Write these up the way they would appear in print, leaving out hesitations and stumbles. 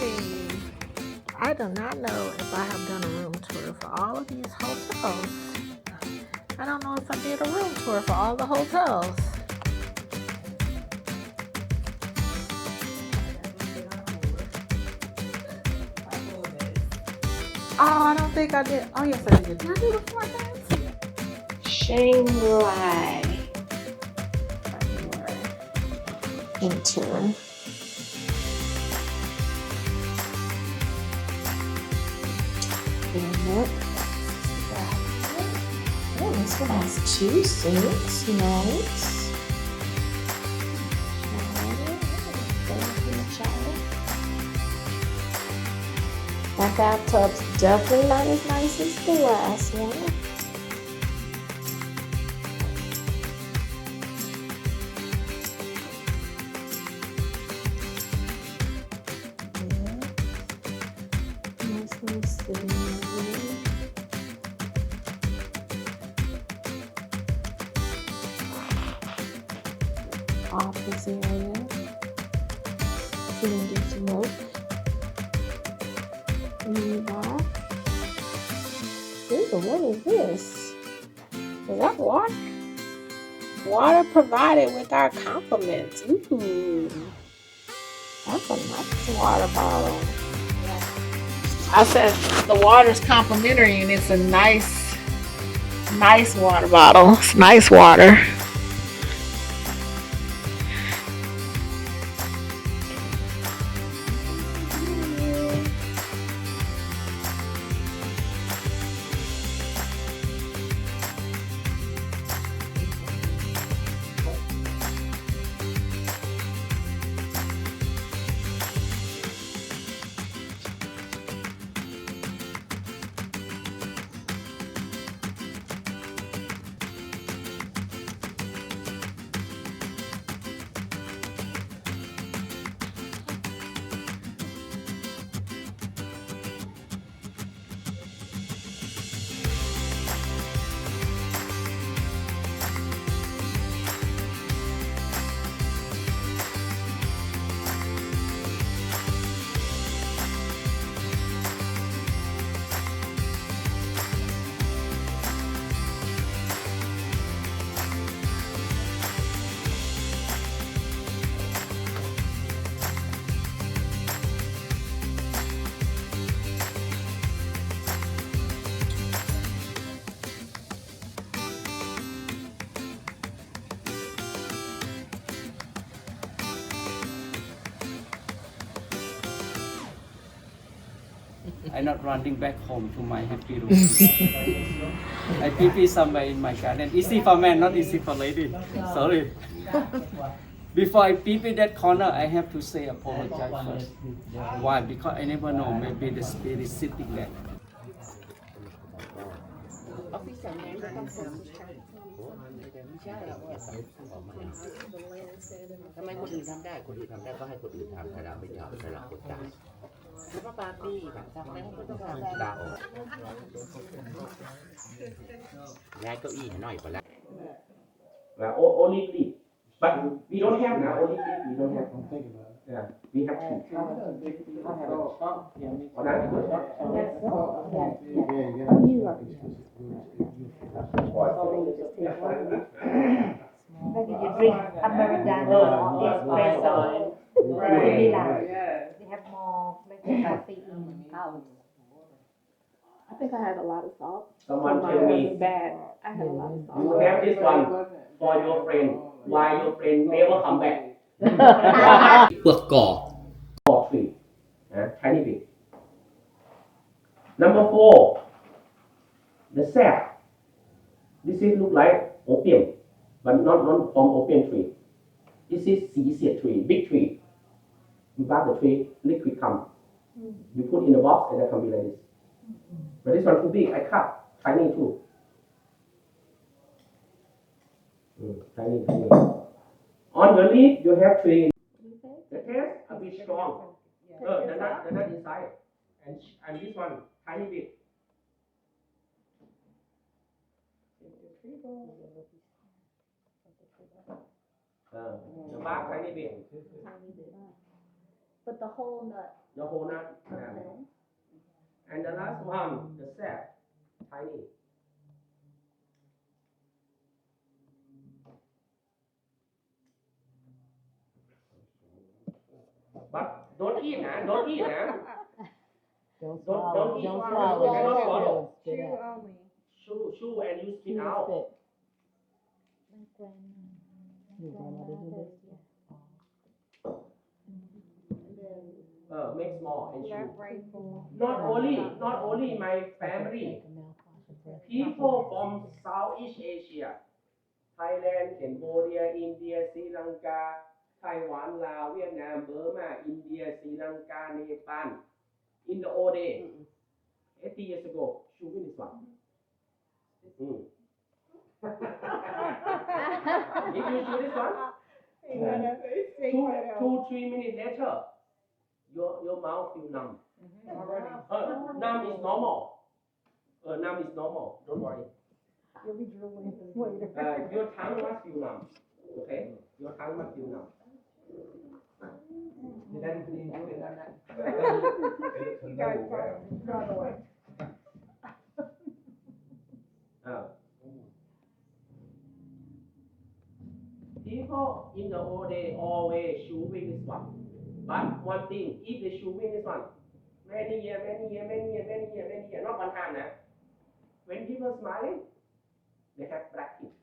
see. I do not know if I have done a room tour for all of these hotels. I don't know if I did a room tour for all the hotels. Oh, I don't think I did. Oh, yes, I did. Did I do the 4 days? Chiang Into. Oh, this one has 2 sinks. Nice. That bathtub's definitely not as nice as the last one. Nice little sitting area. Office area. Sitting do some work. Back. Ooh, what is this? Is that water? Water provided with our compliments. Ooh, that's a nice water bottle. I said the water's complimentary and it's a nice water bottle. It's nice water. I'm not running back home to my happy room. I pee somewhere in my garden. Easy for men, not easy for lady. Sorry. Before I pee that corner, I have to say apologize first. Why? Because I never know. Maybe the spirit is sitting there. ทำไมคนอื่นทำได้คนอื่นทำได้ก็ให้คนอื่นทำแต่เราไม่ยอมแต่เราคนตายแล้วก็ปาร์ตี้แบบทำอะไรก็ต้องทำลาออกย้ายเก้าอี้หน่อยก่อนละ Only three, but we don't have now. Only three, we don't have. Yeah, we have two. Like if you drink Americano or espresso, vanilla, they have more flavor coffee in house. I think I had a lot of salt. Someone Mine tell me wasn't bad. I had a lot of salt. you have this one for your friend. Why your friend never come back? เปลือกก่อ Tree, tiny bit. Number 4, the sap. This is look like opium, but not from opium tree. This is seed tree, big tree. You got the tree, liquid come. You put in the box and it can be like this. But this one too big, I cut. Tiny too. Tiny. On your leaf, you have tree. The taste a bit strong. The nut inside. And this one, tiny bit. The bark tiny bit. But the whole nut. The whole nut. And the last one, the sap, tiny. But don't eat, don't eat, Don't don't eat. Don't Don't swallow. Chew only. Chew and you spit out. Your grandmother do this? Make small and chew. Grateful. Not only my family, people from Southeast Asia, Thailand, Cambodia, India, Sri Lanka, Taiwan, Laos, Vietnam, Burma, India, Sri Lanka, Nepal. In the old day, 80 years ago, chewing this one. If you chew this one, 2-3 minutes later, your mouth feel numb. Numb is normal. Numb is normal. Don't worry. You'll be drooling later. Your tongue must feel numb. Okay? Your tongue must feel numb. You guys run away. People in the old day always chewing this one. But one thing, if they chewing this one, many years, not one time now. When people smiling, they have black teeth.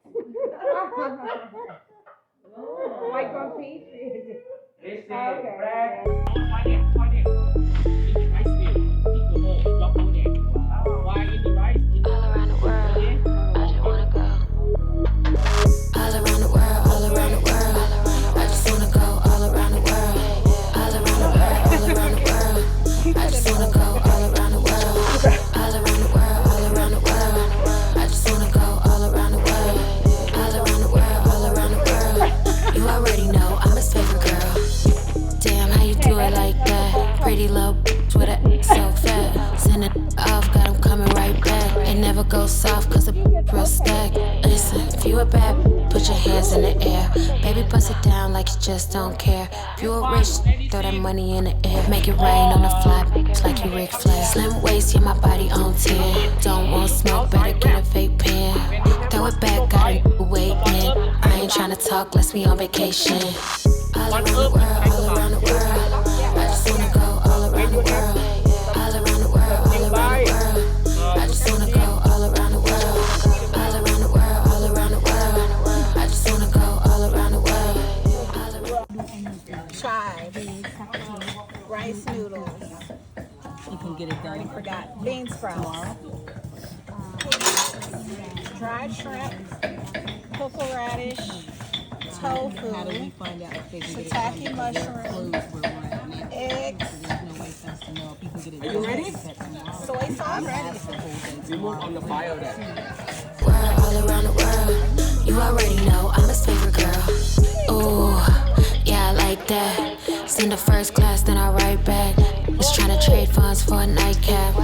Like on pieces. They say black. Why in the rice field, pick the hole, drop over there. Why in the rice? All around the world, I just wanna go. All around the world, all around the world. I just wanna go all around the world. All around the world, all around the world. I just wanna go all around the world. All around the world, all around the world. I just wanna go all around the world. All around the world, all around the world. You already know I'm his favorite girl. Damn, how you do it like that? Pretty little bitch with a so fat. Send it off, got him coming right back. It never goes soft cause the real stack. Listen, if you a bad, put your hands in the air. Baby, bust it down like you just don't care. If you a rich, throw that money in the air. Make it rain on the fly, it's like you Ric Flair. Slim waist, yeah, my body on 10. Don't want smoke, better get a vape pen. Throw it back, got it wait in. I ain't tryna talk, let's be on vacation. All around the world, all around the world. I just wanna go all around the world. All around the world, all around the world. I just wanna go all around the world. All around the world, all around the world. I just wanna go all around the world. Chive, rice noodles. You can get it done. I forgot. Bean sprouts. Dried shrimp, cocoa radish, tofu, How do we find out if they can get it shiitake done? mushroom, Closed where we're at now. eggs, There's no way for us to know if you can get it done. you ready? soy sauce. That's the whole thing. Remove on the fire there. World, all around the world. You already know I'm his favorite girl. Ooh, yeah, I like that. Send a first class, then I write back. Just tryna trade funds for a nightcap.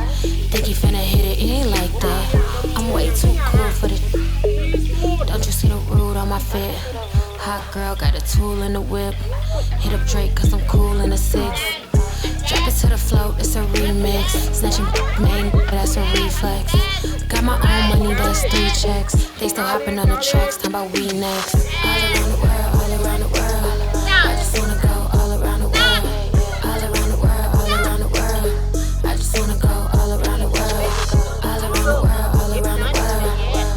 Think you finna hit it, it ain't like that. I'm way too cool for this. Don't you see the rude on my fit? Hot girl, got a tool in the whip. Hit up Drake, cause I'm cool in the 6. Drop it to the float, it's a remix. Snatching main, that's a reflex. Got my own money, that's 3 checks. They still hopping on the tracks, talking about we next. All around the world, all around the world. I just wanna go all around the world. All around the world, all around the world. I just wanna go all around the world. All around the world, all around the world.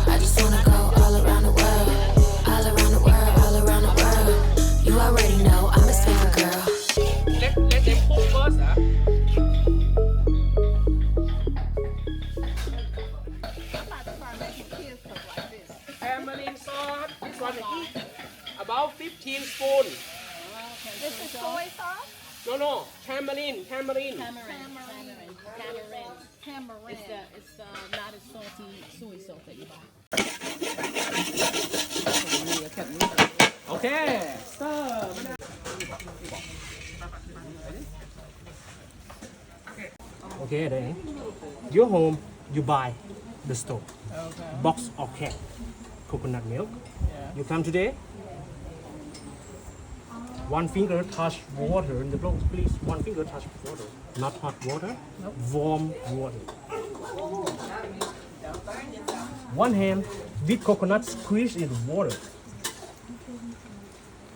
I just wanna go all around the world. All around the world, all around the world. You already know I'm his favorite girl. Let them cook first, Tamarind sauce, this one about 15 spoons. This is soy sauce? No, tamarind. Tamarind. It's not as salty soy sauce that you buy. Okay, serve. Okay, then your home, you buy the stove, box or can, coconut milk. You come today, One finger touch water in the bowl, please. One finger touch water. Not hot water, warm water. One hand with coconut squeeze in water.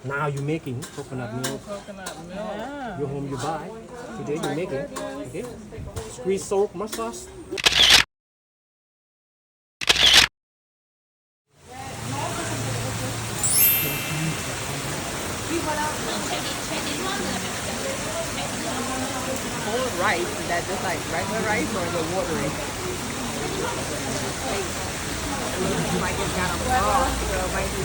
Now you're making coconut milk. You home you buy. Today you're making. Okay. Squeeze, soak, massage. Whole rice, is that just like regular rice or the watery? Might just got them raw, so it might be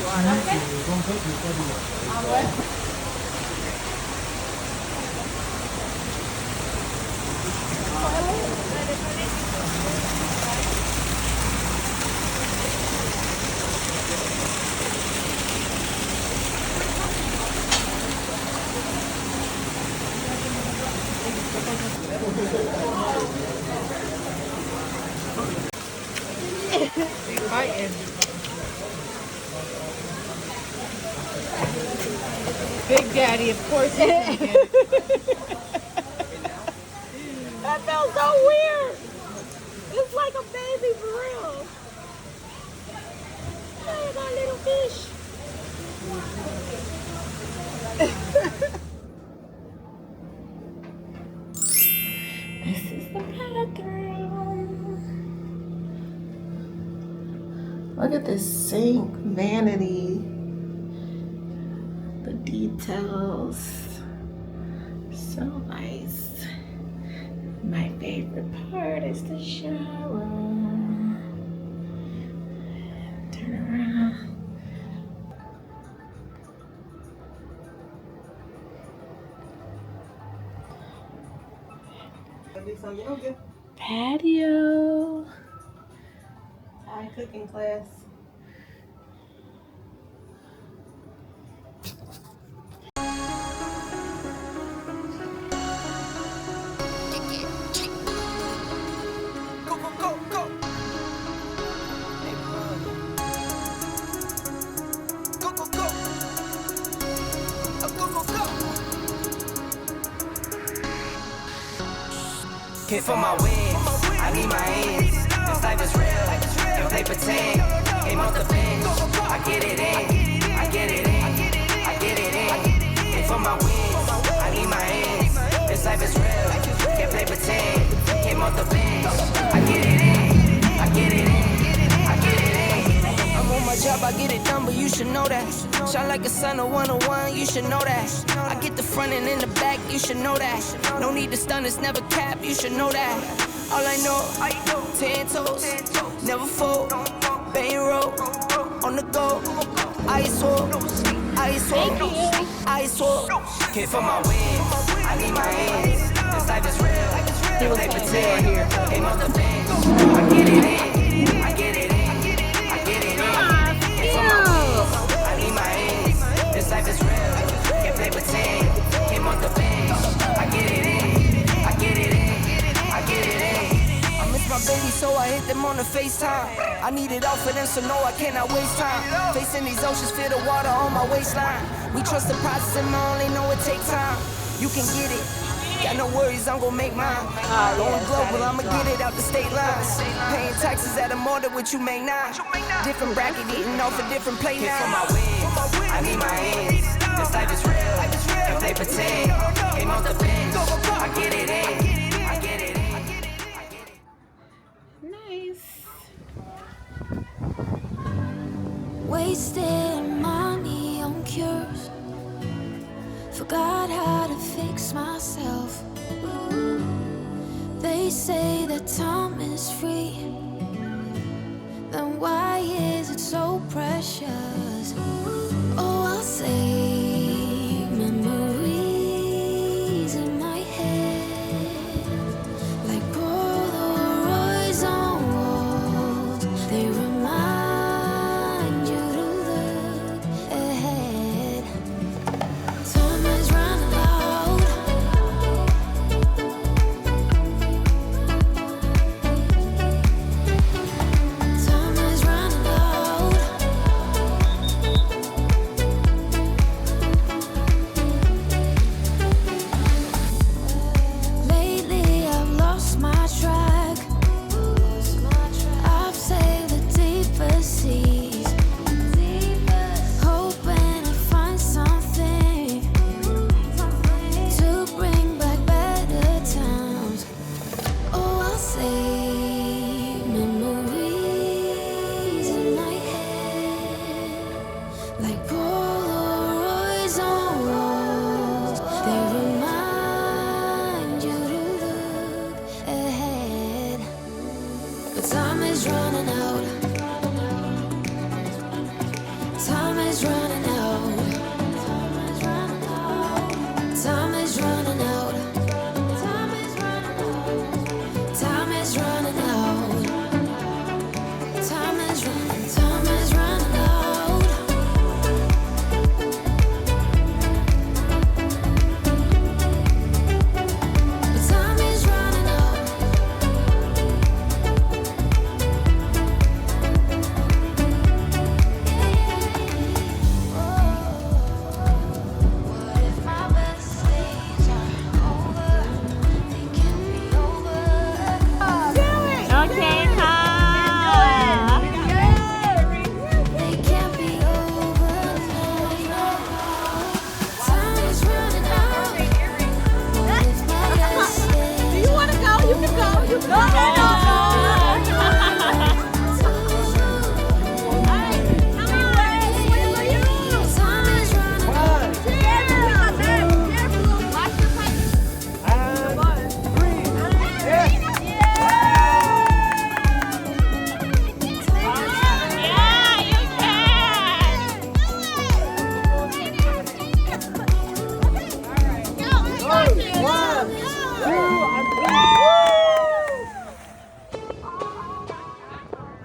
Big Daddy, of course. That felt so weird. It's like a baby for real. Hey, my little fish. This is the bathroom. Look at this sink, vanity. The details, so nice. My favorite part is the shower. Turn around. Patio. Thai cooking class. Came for my wins, I need my hands. This life is real, don't play pretend. Came off the bench, I get it in, I get it in, I get it in. Came for my wins, I need my hands. This life is real, can't play pretend. Came off the bench, I get it in, I get it in, I get it in. I'm on my job, I get it done, but you should know that. Shine like a sun, a 101, you should know that. I get the front and in the back, you should know that. No need to stun, it's never cap, you should know that. All I know, 10 toes, never fold, bang roll, on the go. Ice wall, ice wall, ice wall. Came for my wins, I need my hands. This life is real, play pretend. Came off the bench, I get it in, I get it in, I get it in. Came for my wins, I need my hands. This life is real, can't play pretend. Came off the bench, I get it in, I get it in, I get it in. I miss my baby, so I hit them on the FaceTime. I need it all for them, so no, I cannot waste time. Facing these oceans, feel the water on my waistline. We trust the process and I only know it takes time. You can get it, got no worries, I'm gonna make mine. Going global, I'ma get it out the state lines. Paying taxes at a more than what you make now. Different bracket, eating off a different plate now. For my wins, I need my hands. This life is real, don't play pretend. Came off the bench, I get it in, I get it in. Nice. Wasted money on cures. Forgot how to fix myself. They say that time is free. Then why is it so precious? Oh, I'll save memories in my head. Like Polaroids on walls. They remind you to look ahead. Time is running out. Time is running out. Time is running out. Time is running out. Time is running out. Time is running out. Time is running out. Time is running out. Time is running out. What if my best days are over? They can't be over. Okay, They can't be over now. Time is running out. What if my best days Do you want to go? You can go. You can go. Time is running out. Yeah, you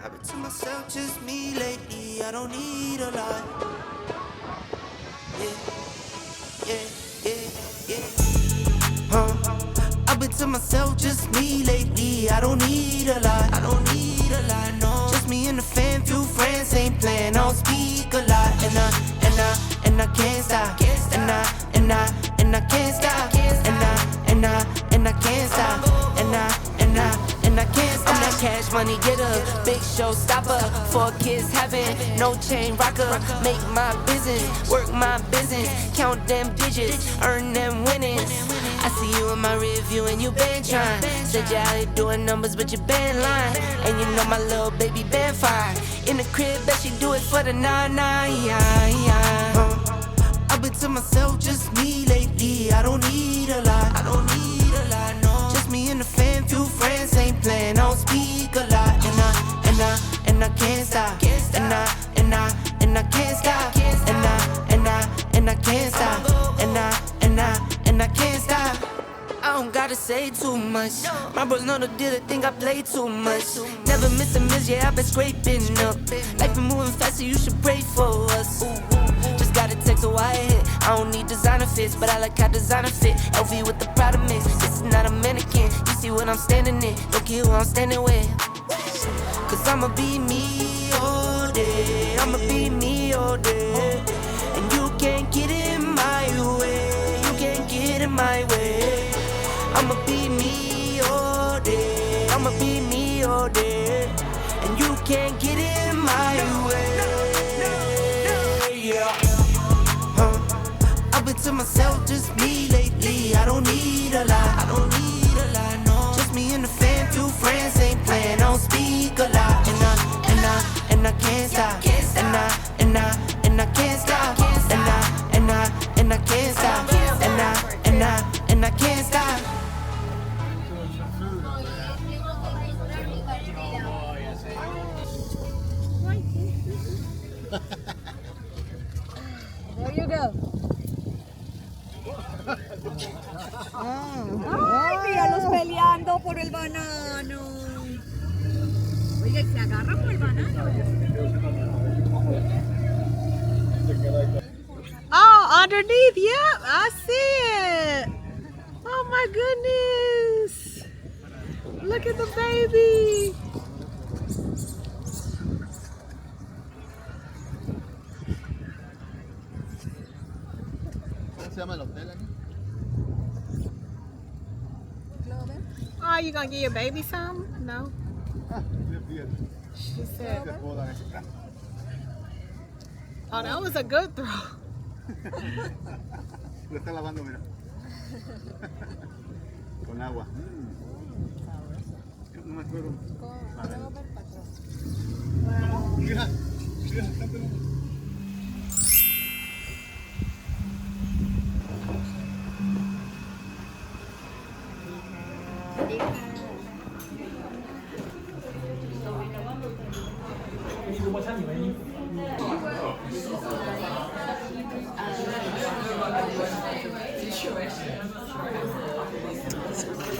I've been to myself, just me lately. I don't need a lot. I've been to myself, just me lately. I don't need a lot. I don't need a lot, no. Just me and the fam, few friends ain't playing. I don't speak a lot, and I can't stop. And I can't stop. And I can't stop. And I can't stop. I'm that cash money getter, big show stopper. 4 kids having no chain rocker. Make my business, work my business, count them digits, earn them winnings. I see you in my rear view and you been trying. Said you out here doing numbers, but you been lying. And you know my little baby been fine. In the crib, bet she do it for the 9-9. I've been to myself, just me lately. I don't need a lot. I don't need a lot, no. Just me and the fam, few friends ain't playing. I don't speak a lot, and I can't stop. And I can't stop. And I can't stop. And I can't stop. I don't gotta say too much. My bros know the deal, they think I play too much. Never miss a miss, yeah, I've been scraping up. Life been moving faster, you should pray for us. Just got a text, so I hit. I don't need designer fits, but I like how designer fit. LV with the Prada mix, this is not a mannequin. You see what I'm standing in, don't care who I'm standing with. Cause I'ma be me all day. I'ma be me all day. And you can't get in my way. You can't get in my way. I'ma be me all day. I'ma be me all day. And you can't get in my way. Yeah. I've been to myself, just me lately. I don't need a lot. I don't need a lot, no. Just me and the fam, few friends ain't playing. I don't speak a lot. And I can't stop. And I can't stop. And I can't stop. And I can't stop. There you go. Ay, míralos peleando por el banano. Oye, se agarran por el banano. Oh, underneath, yep, I see it. Oh my goodness. Look at the baby. ¿Cómo se llama el hotel aquí? Oh, you gonna give your baby some? No. She said. Oh, that was a good throw. Lo está lavando, mira. Con agua. No me acuerdo. Mira, mira, está pelando.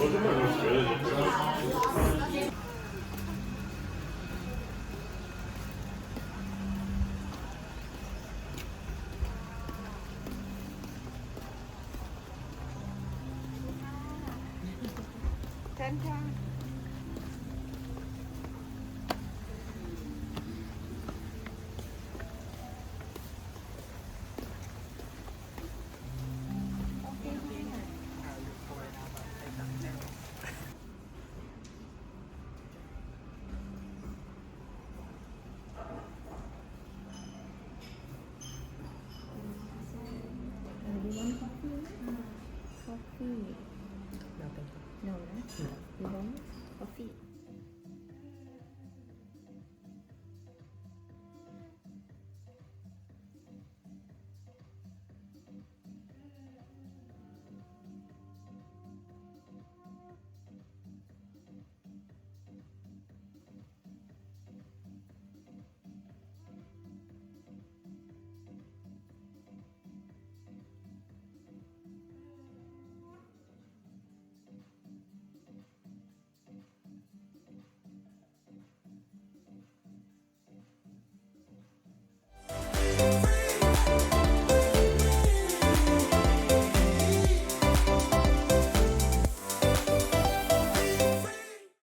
เชิญค่ะ Coffee. No, you want coffee?